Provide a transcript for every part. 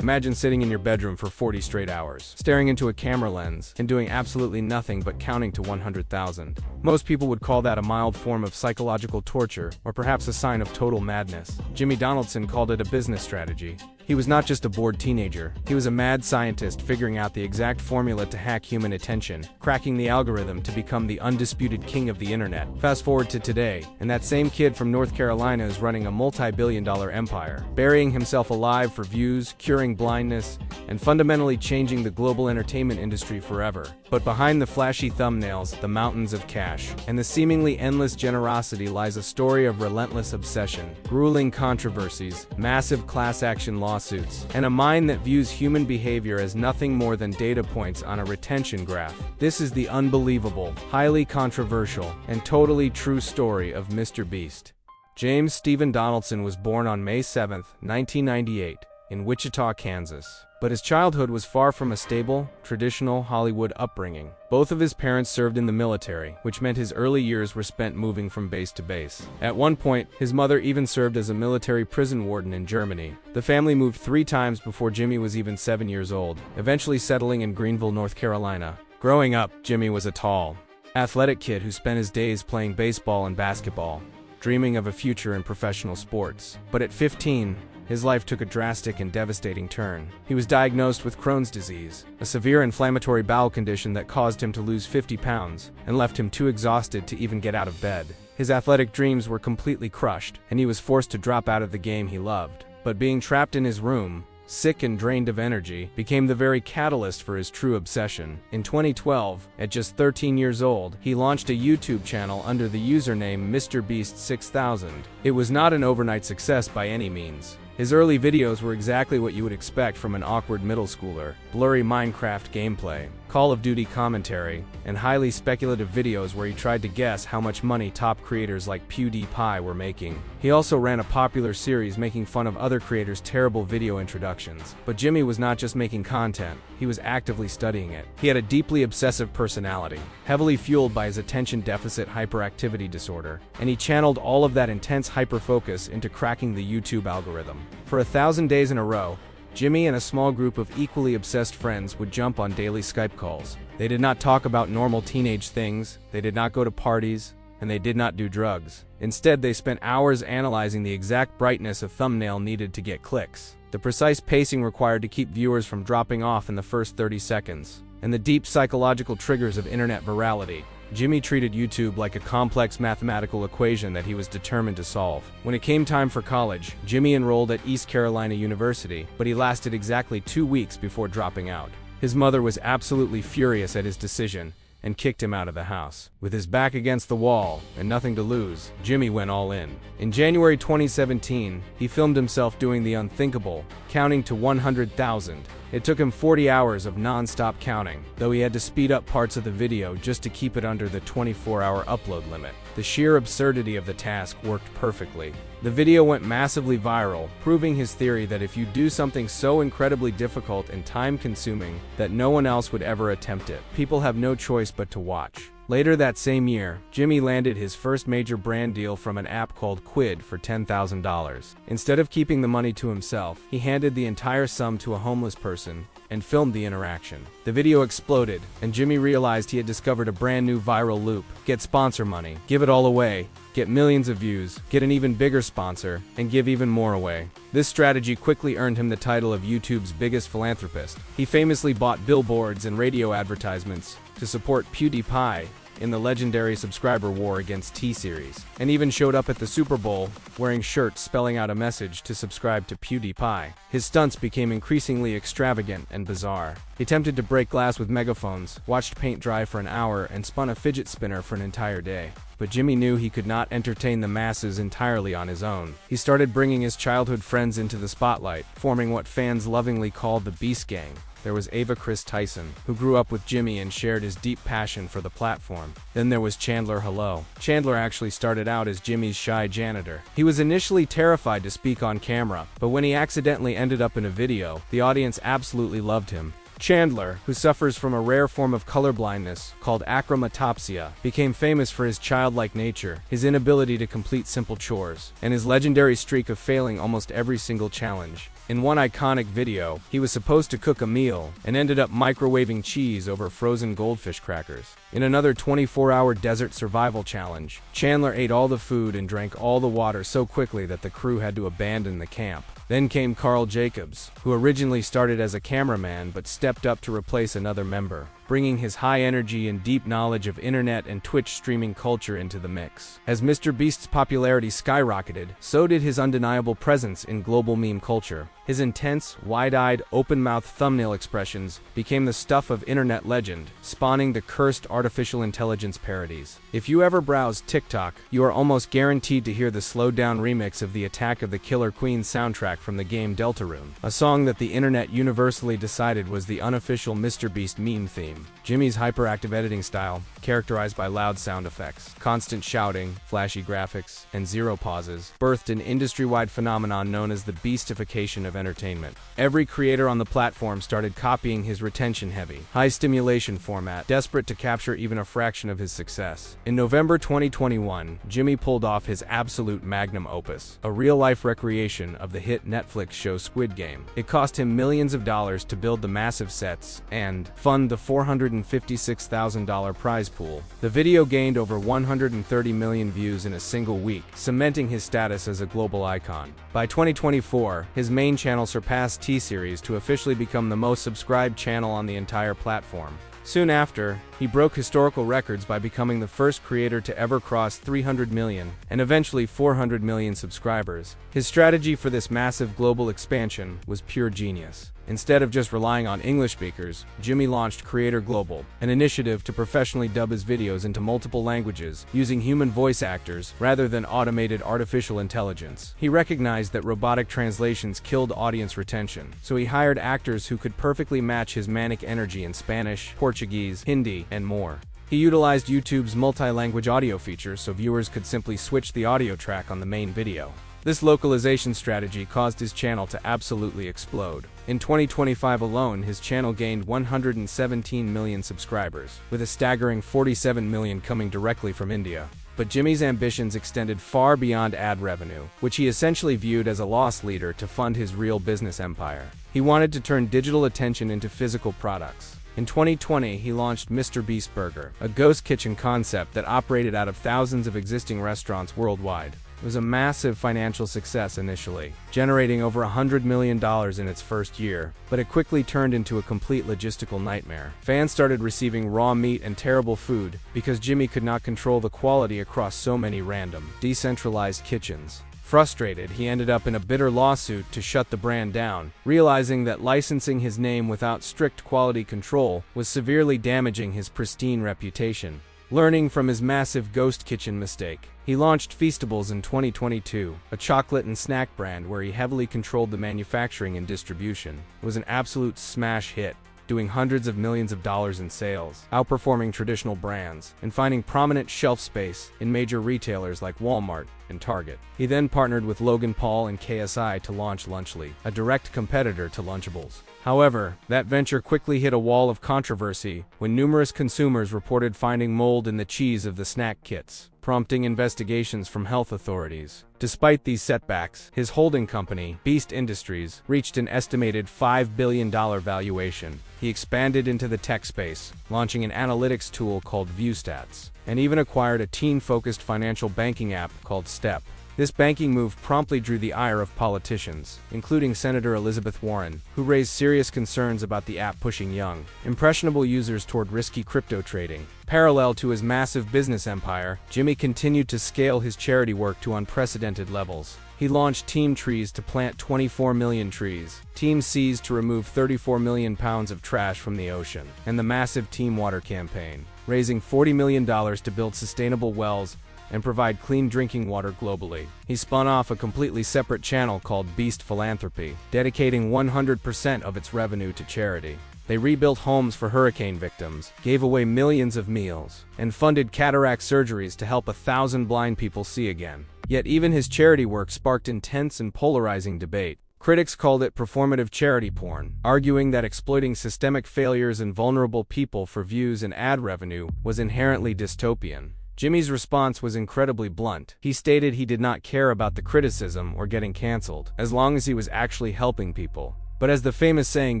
Imagine sitting in your bedroom for 40 straight hours, staring into a camera lens, and doing absolutely nothing but counting to 100,000. Most people would call that a mild form of psychological torture, or perhaps a sign of total madness. Jimmy Donaldson called it a business strategy. He was not just a bored teenager, he was a mad scientist figuring out the exact formula to hack human attention, cracking the algorithm to become the undisputed king of the internet. Fast forward to today, and that same kid from North Carolina is running a multi-billion-dollar empire, burying himself alive for views, curing blindness, and fundamentally changing the global entertainment industry forever. But behind the flashy thumbnails, the mountains of cash, and the seemingly endless generosity lies a story of relentless obsession, grueling controversies, massive class action lawsuits, and a mind that views human behavior as nothing more than data points on a retention graph. This is the unbelievable, highly controversial, and totally true story of MrBeast. James Stephen Donaldson was born on May 7, 1998, in Wichita, Kansas. But his childhood was far from a stable, traditional Hollywood upbringing. Both of his parents served in the military, which meant his early years were spent moving from base to base. At one point, his mother even served as a military prison warden in Germany. The family moved 3 times before Jimmy was even 7 years old, eventually settling in Greenville, North Carolina. Growing up, Jimmy was a tall, athletic kid who spent his days playing baseball and basketball, dreaming of a future in professional sports. But at 15, his life took a drastic and devastating turn. He was diagnosed with Crohn's disease, a severe inflammatory bowel condition that caused him to lose 50 pounds and left him too exhausted to even get out of bed. His athletic dreams were completely crushed, and he was forced to drop out of the game he loved. But being trapped in his room, sick and drained of energy, became the very catalyst for his true obsession. In 2012, at just 13 years old, he launched a YouTube channel under the username MrBeast6000. It was not an overnight success by any means. His early videos were exactly what you would expect from an awkward middle schooler: blurry Minecraft gameplay, Call of Duty commentary, and highly speculative videos where he tried to guess how much money top creators like PewDiePie were making. He also ran a popular series making fun of other creators' terrible video introductions. But Jimmy was not just making content, he was actively studying it. He had a deeply obsessive personality, heavily fueled by his attention deficit hyperactivity disorder, and he channeled all of that intense hyperfocus into cracking the YouTube algorithm. For 1,000 days in a row, Jimmy and a small group of equally obsessed friends would jump on daily Skype calls. They did not talk about normal teenage things, they did not go to parties, and they did not do drugs. Instead, they spent hours analyzing the exact brightness a thumbnail needed to get clicks, the precise pacing required to keep viewers from dropping off in the first 30 seconds, and the deep psychological triggers of internet virality. Jimmy treated YouTube like a complex mathematical equation that he was determined to solve. When it came time for college, Jimmy enrolled at East Carolina University, but he lasted exactly 2 weeks before dropping out. His mother was absolutely furious at his decision and kicked him out of the house. With his back against the wall and nothing to lose, Jimmy went all in. In January 2017, he filmed himself doing the unthinkable, counting to 100,000. It took him 40 hours of non-stop counting, though he had to speed up parts of the video just to keep it under the 24-hour upload limit. The sheer absurdity of the task worked perfectly. The video went massively viral, proving his theory that if you do something so incredibly difficult and time-consuming that no one else would ever attempt it, people have no choice but to watch. Later that same year, Jimmy landed his first major brand deal from an app called Quid for $10,000. Instead of keeping the money to himself, he handed the entire sum to a homeless person and filmed the interaction. The video exploded, and Jimmy realized he had discovered a brand new viral loop: get sponsor money, give it all away, get millions of views, get an even bigger sponsor, and give even more away. This strategy quickly earned him the title of YouTube's biggest philanthropist. He famously bought billboards and radio advertisements to support PewDiePie in the legendary subscriber war against T-Series, and even showed up at the Super Bowl wearing shirts spelling out a message to subscribe to PewDiePie. His stunts became increasingly extravagant and bizarre. He attempted to break glass with megaphones, watched paint dry for an hour, and spun a fidget spinner for an entire day. But Jimmy knew he could not entertain the masses entirely on his own. He started bringing his childhood friends into the spotlight, forming what fans lovingly called the Beast Gang. There was Ava Chris Tyson, who grew up with Jimmy and shared his deep passion for the platform. Then there was Chandler Hello. Chandler actually started out as Jimmy's shy janitor. He was initially terrified to speak on camera, but when he accidentally ended up in a video, the audience absolutely loved him. Chandler, who suffers from a rare form of colorblindness called achromatopsia, became famous for his childlike nature, his inability to complete simple chores, and his legendary streak of failing almost every single challenge. In one iconic video, he was supposed to cook a meal and ended up microwaving cheese over frozen goldfish crackers. In another 24-hour desert survival challenge, Chandler ate all the food and drank all the water so quickly that the crew had to abandon the camp. Then came Carl Jacobs, who originally started as a cameraman but stepped up to replace another member, bringing his high energy and deep knowledge of internet and Twitch streaming culture into the mix. As MrBeast's popularity skyrocketed, so did his undeniable presence in global meme culture. His intense, wide-eyed, open-mouthed thumbnail expressions became the stuff of internet legend, spawning the cursed artificial intelligence parodies. If you ever browse TikTok, you are almost guaranteed to hear the slowed-down remix of the Attack of the Killer Queen soundtrack from the game Deltarune, a song that the internet universally decided was the unofficial MrBeast meme theme. Jimmy's hyperactive editing style, characterized by loud sound effects, constant shouting, flashy graphics, and zero pauses, birthed an industry-wide phenomenon known as the beastification of entertainment. Every creator on the platform started copying his retention-heavy, high-stimulation format, desperate to capture even a fraction of his success. In November 2021, Jimmy pulled off his absolute magnum opus, a real-life recreation of the hit Netflix show Squid Game. It cost him millions of dollars to build the massive sets and fund the $456,000 prize pool. The video gained over 130 million views in a single week, cementing his status as a global icon. By 2024, his main channel surpassed T-Series to officially become the most subscribed channel on the entire platform. Soon after, he broke historical records by becoming the first creator to ever cross 300 million and eventually 400 million subscribers. His strategy for this massive global expansion was pure genius. Instead of just relying on English speakers, Jimmy launched Creator Global, an initiative to professionally dub his videos into multiple languages using human voice actors rather than automated artificial intelligence. He recognized that robotic translations killed audience retention, so he hired actors who could perfectly match his manic energy in Spanish, Portuguese, Hindi, and more. He utilized YouTube's multi-language audio feature so viewers could simply switch the audio track on the main video. This localization strategy caused his channel to absolutely explode. In 2025 alone, his channel gained 117 million subscribers, with a staggering 47 million coming directly from India. But Jimmy's ambitions extended far beyond ad revenue, which he essentially viewed as a loss leader to fund his real business empire. He wanted to turn digital attention into physical products. In 2020, he launched MrBeast Burger, a ghost kitchen concept that operated out of thousands of existing restaurants worldwide. It was a massive financial success initially, generating over $100 million in its first year, but it quickly turned into a complete logistical nightmare. Fans started receiving raw meat and terrible food because Jimmy could not control the quality across so many random, decentralized kitchens. Frustrated, he ended up in a bitter lawsuit to shut the brand down, realizing that licensing his name without strict quality control was severely damaging his pristine reputation. Learning from his massive ghost kitchen mistake, he launched Feastables in 2022, a chocolate and snack brand where he heavily controlled the manufacturing and distribution. It was an absolute smash hit, doing hundreds of millions of dollars in sales, outperforming traditional brands, and finding prominent shelf space in major retailers like Walmart and Target. He then partnered with Logan Paul and KSI to launch Lunchly, a direct competitor to Lunchables. However, that venture quickly hit a wall of controversy when numerous consumers reported finding mold in the cheese of the snack kits, prompting investigations from health authorities. Despite these setbacks, his holding company, Beast Industries, reached an estimated $5 billion valuation. He expanded into the tech space, launching an analytics tool called ViewStats, and even acquired a teen-focused financial banking app called Step. This banking move promptly drew the ire of politicians, including Senator Elizabeth Warren, who raised serious concerns about the app pushing young, impressionable users toward risky crypto trading. Parallel to his massive business empire, Jimmy continued to scale his charity work to unprecedented levels. He launched Team Trees to plant 24 million trees, Team Seas to remove 34 million pounds of trash from the ocean, and the massive Team Water campaign, raising $40 million to build sustainable wells and provide clean drinking water globally. He spun off a completely separate channel called Beast Philanthropy, dedicating 100% of its revenue to charity. They rebuilt homes for hurricane victims, gave away millions of meals, and funded cataract surgeries to help 1,000 blind people see again. Yet even his charity work sparked intense and polarizing debate. Critics called it performative charity porn, arguing that exploiting systemic failures and vulnerable people for views and ad revenue was inherently dystopian. Jimmy's response was incredibly blunt. He stated he did not care about the criticism or getting canceled, as long as he was actually helping people. But as the famous saying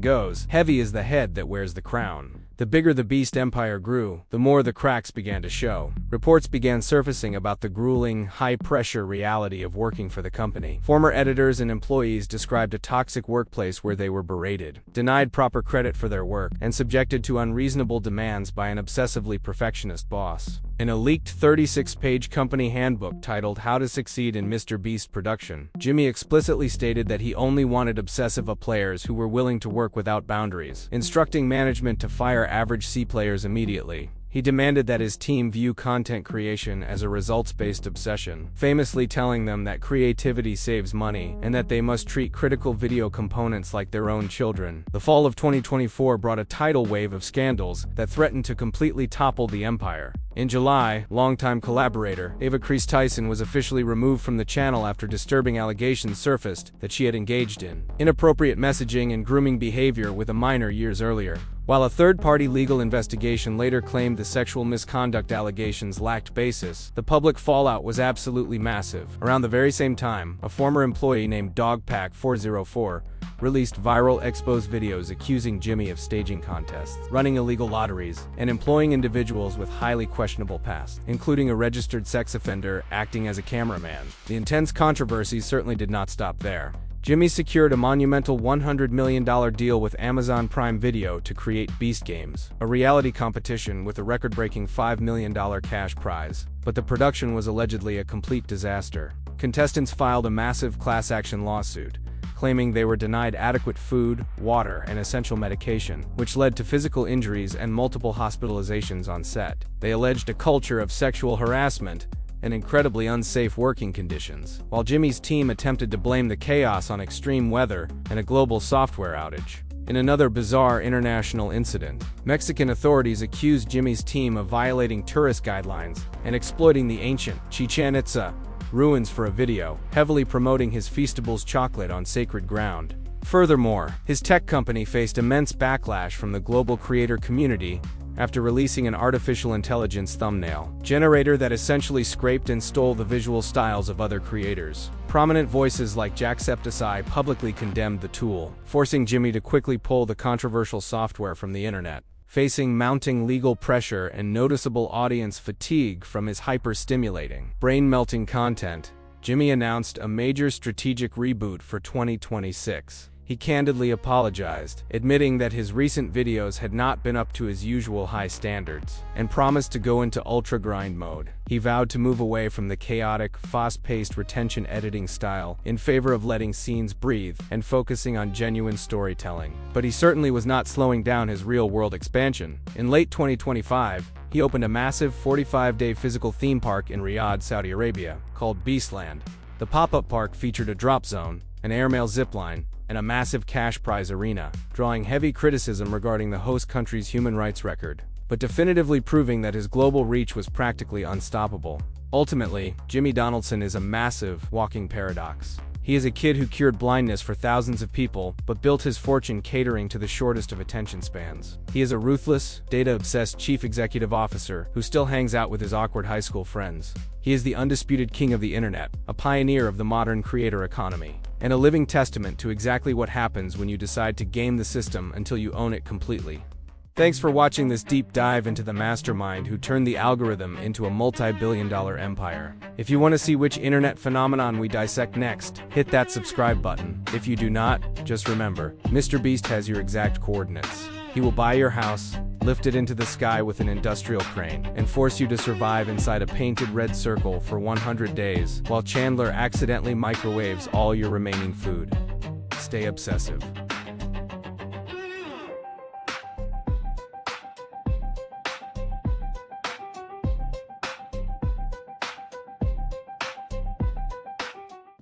goes, heavy is the head that wears the crown. The bigger the Beast empire grew, the more the cracks began to show. Reports began surfacing about the grueling, high-pressure reality of working for the company. Former editors and employees described a toxic workplace where they were berated, denied proper credit for their work, and subjected to unreasonable demands by an obsessively perfectionist boss. In a leaked 36-page company handbook titled How to Succeed in MrBeast Production, Jimmy explicitly stated that he only wanted obsessive players who were willing to work without boundaries, instructing management to fire average C players immediately. He demanded that his team view content creation as a results-based obsession, famously telling them that creativity saves money and that they must treat critical video components like their own children. The fall of 2024 brought a tidal wave of scandals that threatened to completely topple the empire. In July, longtime collaborator Ava Tyson was officially removed from the channel after disturbing allegations surfaced that she had engaged in inappropriate messaging and grooming behavior with a minor years earlier. While a third-party legal investigation later claimed the sexual misconduct allegations lacked basis, the public fallout was absolutely massive. Around the very same time, a former employee named Dogpack404 released viral expose videos accusing Jimmy of staging contests, running illegal lotteries, and employing individuals with highly questionable pasts, including a registered sex offender acting as a cameraman. The intense controversy certainly did not stop there. Jimmy secured a monumental $100 million deal with Amazon Prime Video to create Beast Games, a reality competition with a record-breaking $5 million cash prize. But the production was allegedly a complete disaster. Contestants filed a massive class action lawsuit, claiming they were denied adequate food, water, and essential medication, which led to physical injuries and multiple hospitalizations on set. They alleged a culture of sexual harassment and incredibly unsafe working conditions, while Jimmy's team attempted to blame the chaos on extreme weather and a global software outage. In another bizarre international incident, Mexican authorities accused Jimmy's team of violating tourist guidelines and exploiting the ancient Chichen Itza ruins for a video, heavily promoting his Feastables chocolate on sacred ground. Furthermore, his tech company faced immense backlash from the global creator community after releasing an artificial intelligence thumbnail generator that essentially scraped and stole the visual styles of other creators. Prominent voices like Jacksepticeye publicly condemned the tool, forcing Jimmy to quickly pull the controversial software from the internet. Facing mounting legal pressure and noticeable audience fatigue from his hyper-stimulating, brain-melting content, Jimmy announced a major strategic reboot for 2026. He candidly apologized, admitting that his recent videos had not been up to his usual high standards, and promised to go into ultra grind mode. He vowed to move away from the chaotic, fast-paced retention editing style in favor of letting scenes breathe and focusing on genuine storytelling. But he certainly was not slowing down his real-world expansion. In late 2025, he opened a massive 45-day physical theme park in Riyadh, Saudi Arabia, called Beastland. The pop-up park featured a drop zone, an airmail zipline, and a massive cash prize arena, drawing heavy criticism regarding the host country's human rights record, but definitively proving that his global reach was practically unstoppable. Ultimately, Jimmy Donaldson is a massive, walking paradox. He is a kid who cured blindness for thousands of people, but built his fortune catering to the shortest of attention spans. He is a ruthless, data-obsessed chief executive officer who still hangs out with his awkward high school friends. He is the undisputed king of the internet, a pioneer of the modern creator economy, and a living testament to exactly what happens when you decide to game the system until you own it completely. Thanks for watching this deep dive into the mastermind who turned the algorithm into a multi-billion-dollar empire. If you want to see which internet phenomenon we dissect next, hit that subscribe button. If you do not, just remember, MrBeast has your exact coordinates. He will buy your house, lift it into the sky with an industrial crane, and force you to survive inside a painted red circle for 100 days, while Chandler accidentally microwaves all your remaining food. Stay obsessive.